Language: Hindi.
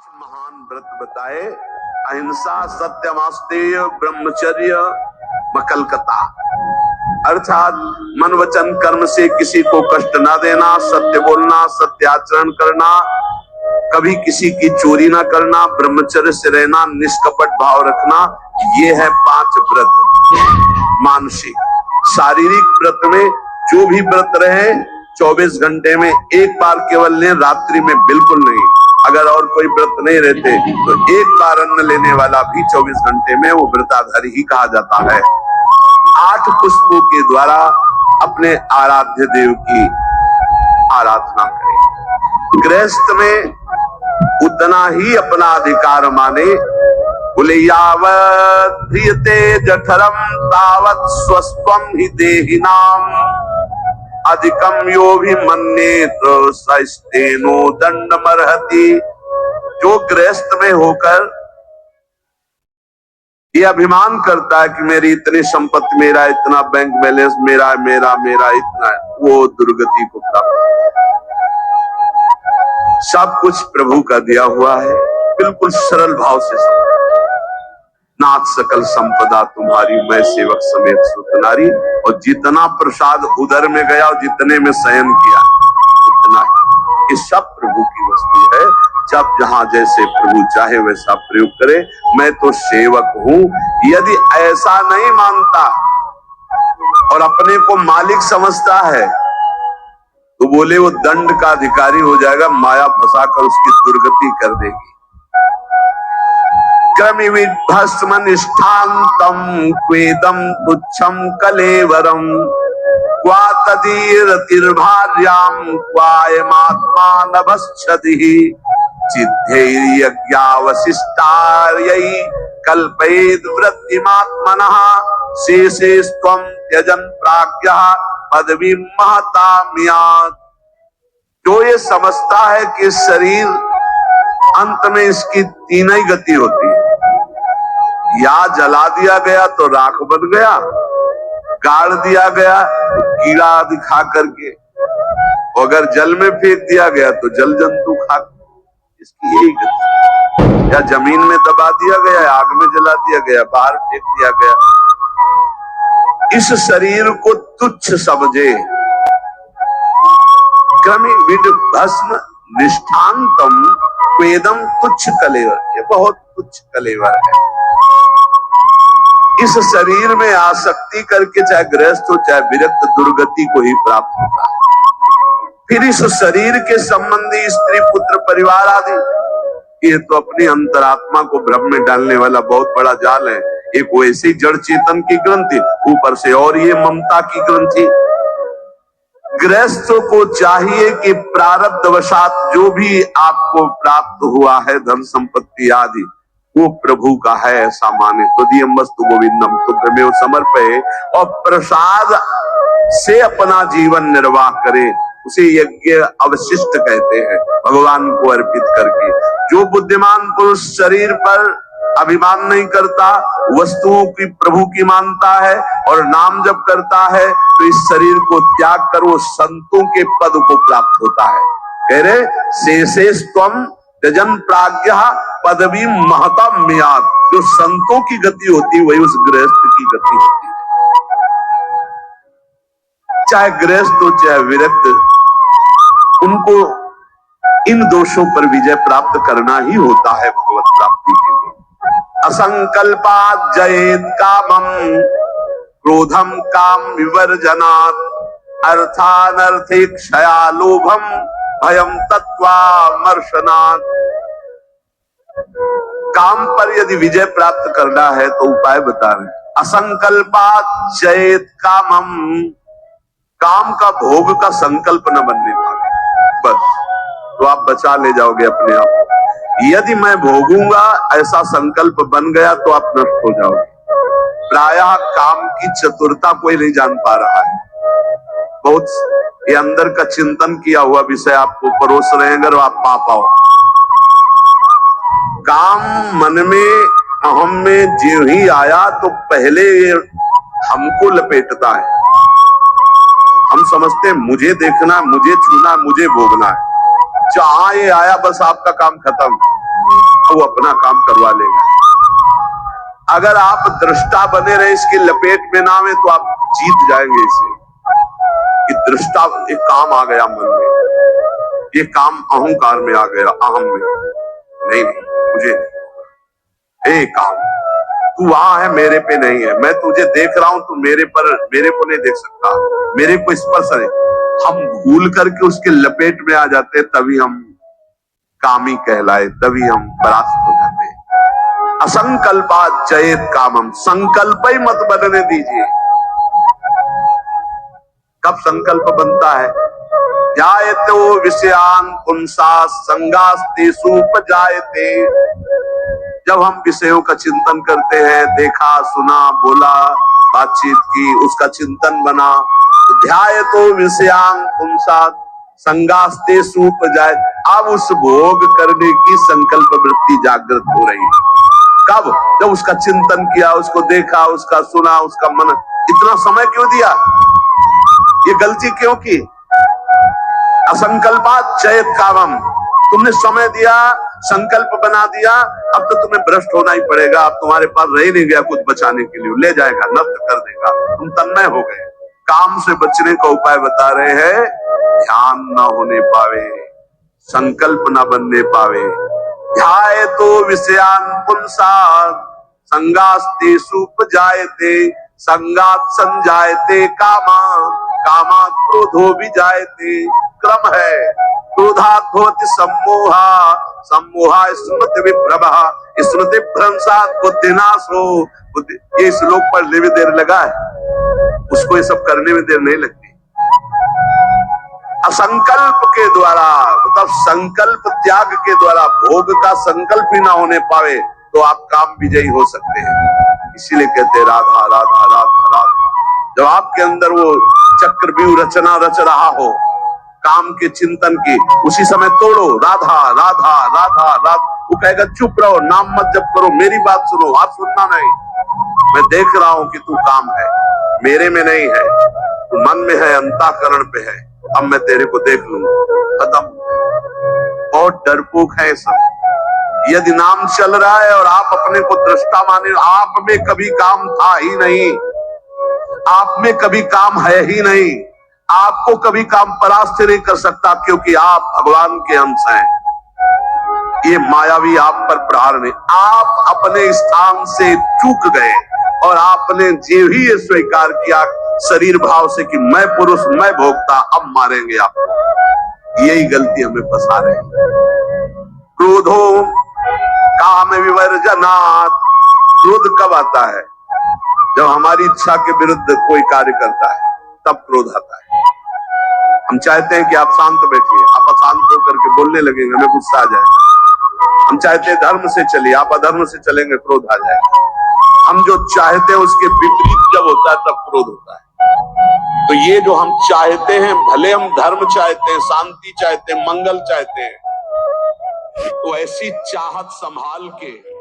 महान व्रत बताए, अहिंसा, सत्यमास्तेय, ब्रह्मचर्य, मकलकता, अर्थात मन वचन कर्म से किसी को कष्ट ना देना, सत्य बोलना, सत्याचरण करना, कभी किसी की चोरी ना करना, ब्रह्मचर्य से रहना, निष्कपट भाव रखना, ये है 5 व्रत। मानसिक शारीरिक व्रत में जो भी व्रत रहे 24 घंटे में एक बार केवल लें, रात्रि में बिल्कुल नहीं। अगर और कोई व्रत नहीं रहते तो एक बार अन्न लेने वाला भी 24 घंटे में वो व्रताधारी ही कहा जाता है। 8 पुष्पों के द्वारा अपने आराध्य देव की आराधना करें। गृहस्थ में उतना ही अपना अधिकार माने, बोले यावत् ध्रियते जठरम तावत् स्वस्वम ही देहिनाम अधिकम यो भी मन्येत सस्तेनो दंडमर्हति। जो गृहस्थ में होकर ये अभिमान करता है कि मेरी इतनी संपत्ति, मेरा इतना बैंक बैलेंस, मेरा मेरा मेरा इतना है, वो दुर्गति को प्राप्त है। सब कुछ प्रभु का दिया हुआ है, बिल्कुल सरल भाव से नाथ सकल संपदा तुम्हारी, मैं सेवक समेत सुत नारी। और जितना प्रसाद उदर में गया और जितने में शयन किया इतना ही, ये सब प्रभु की वस्तु है। जब जहां जैसे प्रभु चाहे वैसा प्रयोग करे। मैं तो सेवक हूं, यदि ऐसा नहीं मानता और अपने को मालिक समझता है तो बोले वो दंड का अधिकारी हो जाएगा, माया फंसाकर उसकी दुर्गति कर देगी। क्रमिविभस्म निष्ठान्तम क्वेदम तुच्छम कलेवरम क्वा तदीरतिर्भार्याम क्वायमात्मा नभश्छदिः चिद्धैर्यज्ञावशिष्टार्यै कल्पयेद् वृत्तिमात्मनः शेषेस्त्वं त्यजन् प्राज्ञः पदवीं महतामियात्। जो ये समझता है कि शरीर अंत में इसकी 3 ही गति होती है, या जला दिया गया तो राख बन गया, गाड़ दिया गया तो कीड़ा आदि खा करके, अगर जल में फेंक दिया गया तो जल जंतु खा, इसकी यही गति। या जमीन में दबा दिया गया, आग में जला दिया गया, बाहर फेंक दिया गया। इस शरीर को तुच्छ समझे। क्रमिविद भस्म निष्ठान्तम क्वेदम तुच्छ कलेवर, ये बहुत तुच्छ कलेवर है। इस शरीर में आसक्ति करके चाहे गृहस्थ हो चाहे विरक्त, दुर्गति को ही प्राप्त होता है। फिर इस शरीर के संबंधी स्त्री पुत्र परिवार आदि, ये तो अपनी अंतरात्मा को भ्रम में डालने वाला बहुत बड़ा जाल है। एक वैसी जड़ चेतन की ग्रंथि, ऊपर से और ये ममता की ग्रंथि। गृहस्थों को चाहिए कि प्रारब्धवशात जो भी आपको प्राप्त हुआ है, धन संपत्ति आदि, वो प्रभु का है ऐसा माने। तो दियम वस्तु गोविंदम तुभ्यमेव समर्पये, और प्रसाद से अपना जीवन निर्वाह करे, उसे यज्ञ अवशिष्ट कहते हैं, भगवान को अर्पित करके। जो बुद्धिमान पुरुष शरीर पर अभिमान नहीं करता, वस्तुओं की प्रभु की मानता है और नाम जप करता है, तो इस शरीर को त्याग कर वो संतों के पद को प्राप्त होता है। कह रहे शेषेस्त्वं त्यजन् प्राज्ञः पदवीं महताम्यात्। जो संतों की गति होती है वही उस गृहस्थ की गति होती है। चाहे गृहस्थ हो चाहे विरक्त, उनको इन दोषों पर विजय प्राप्त करना ही होता है भगवत प्राप्ति के लिए। असंकल्पात् जयेत् कामं क्रोधम काम विवर्जनात् अर्थानर्थे क्षया लोभम भयम तत्वामर्शनात्। काम पर यदि विजय प्राप्त करना है तो उपाय बता रहे। असंकल्पात् जयेत् कामम, काम का भोग का संकल्प न बनने पाए, बस तो आप बचा ले जाओगे अपने आप। यदि मैं भोगूंगा ऐसा संकल्प बन गया तो आप नष्ट हो जाओगे। प्रायः काम की चतुरता कोई नहीं जान पा रहा है। बहुत ये अंदर का चिंतन किया हुआ विषय आपको परोस रहे हैं, अगर आप पा पाओ। काम मन में, अहम में जो ही आया तो पहले ये हमको लपेटता है। हम समझते हैं मुझे देखना, मुझे छूना, मुझे भोगना है। जहां ये आया बस आपका काम खत्म। वो अपना काम करवा लेगा। अगर आप दृष्टा बने रहे, इसकी लपेट में ना आवे, तो आप जीत जाएंगे इसे। कि दृष्टा एक काम आ गया मन में, ये काम अहंकार में आ गया, अहम में। नहीं मुझे ए काम, तू वहां है, मेरे पे नहीं है। मैं तुझे देख रहा हूं, तू मेरे को नहीं देख सकता, मेरे को स्पर्श है। हम भूल करके उसके लपेट में आ जाते, तभी हम कामी कहलाए, तभी हम परास्त हो जाते। असंकल्पात जयेत कामम, संकल्प ही मत बनने दीजिए। कब संकल्प बनता है? जायते विषयान पुंसा संगास्तेषु उपजायते। जब हम विषयों का चिंतन करते हैं, देखा सुना बोला बातचीत की, उसका चिंतन बना, तो ध्यायतो विषयान पुंसा संगास्तेषु उपजायते। अब उस भोग करने की संकल्प वृत्ति जागृत हो रही है। कब? जब उसका चिंतन किया, उसको देखा, उसका सुना, उसका मन। इतना समय क्यों दिया? ये गलती क्यों की? असंकल्पात जयेत कामम। तुमने समय दिया, संकल्प बना दिया, अब तो तुम्हें भ्रष्ट होना ही पड़ेगा। अब तुम्हारे पास रह नहीं गया कुछ बचाने के लिए, ले जाएगा, नष्ट कर देगा। तुम तन्मय हो गए। काम से बचने का उपाय बता रहे हैं। ध्यान ना होने पावे, संकल्प ना बनने पावे। ध्यायतो विषयान पुंसा संगास्तेषु उपजायते। संगात संजायते कामा, कामात् क्रोधो विजायते। क्रम है। क्रोधात् भवति सम्मोहा, सम्मोहा स्मृति विभ्रमः, स्मृति भ्रंशात् बुद्धिनाशो। ये श्लोक पढ़ने में देर लगा है, उसको ये सब करने में देर नहीं लगती। असंकल्प के द्वारा, मतलब संकल्प त्याग के द्वारा, भोग का संकल्प ही ना होने पावे, तो आप काम विजयी हो सकते हैं। इसीलिए कहते हैं राधा राधा राधा राधा। जब आपके अंदर वो चक्रव्यूह रचना रच रहा हो काम के चिंतन की, उसी समय तोड़ो राधा राधा राधा राधा। वो कहेगा चुप रहो, नाम मत जप करो, मेरी बात सुनो। आप सुनना नहीं, मैं देख रहा हूं कि तू काम है, मेरे में नहीं है, तू मन में है, अंतःकरण पे है। अब मैं तेरे को देख लूंगा, खत्म। बहुत डरपोक है सब। यदि नाम चल रहा है और आप अपने को दृष्टा माने, आप में कभी काम था ही नहीं, आप में कभी काम है ही नहीं। आपको कभी काम परास्त नहीं कर सकता, क्योंकि आप भगवान के अंश हैं। ये मायावी आप पर प्रहार नहीं। आप अपने स्थान से चूक गए और आपने जो ही ये स्वीकार किया शरीर भाव से कि मैं पुरुष, मैं भोक्ता, अब मारेंगे आपको। यही गलती हमें फंसा रहे हैं। क्रोधो काम विवर्जनात्। क्रोध कब आता है? जब हमारी इच्छा के विरुद्ध कोई कार्य करता है, तब क्रोध आता है। हम चाहते हैं कि आप शांत बैठिए, आप अशांत होकर के बोलने लगेंगे, हमें गुस्सा आ जाएगा। हम चाहते हैं धर्म से चलिए, आप अधर्म से चलेंगे, क्रोध आ जाएगा। हम जो चाहते हैं उसके विपरीत जब होता है, तब क्रोध होता है। तो ये जो हम चाहते हैं, भले हम धर्म चाहते हैं, शांति चाहते हैं, मंगल चाहते हैं, तो ऐसी चाहत संभाल के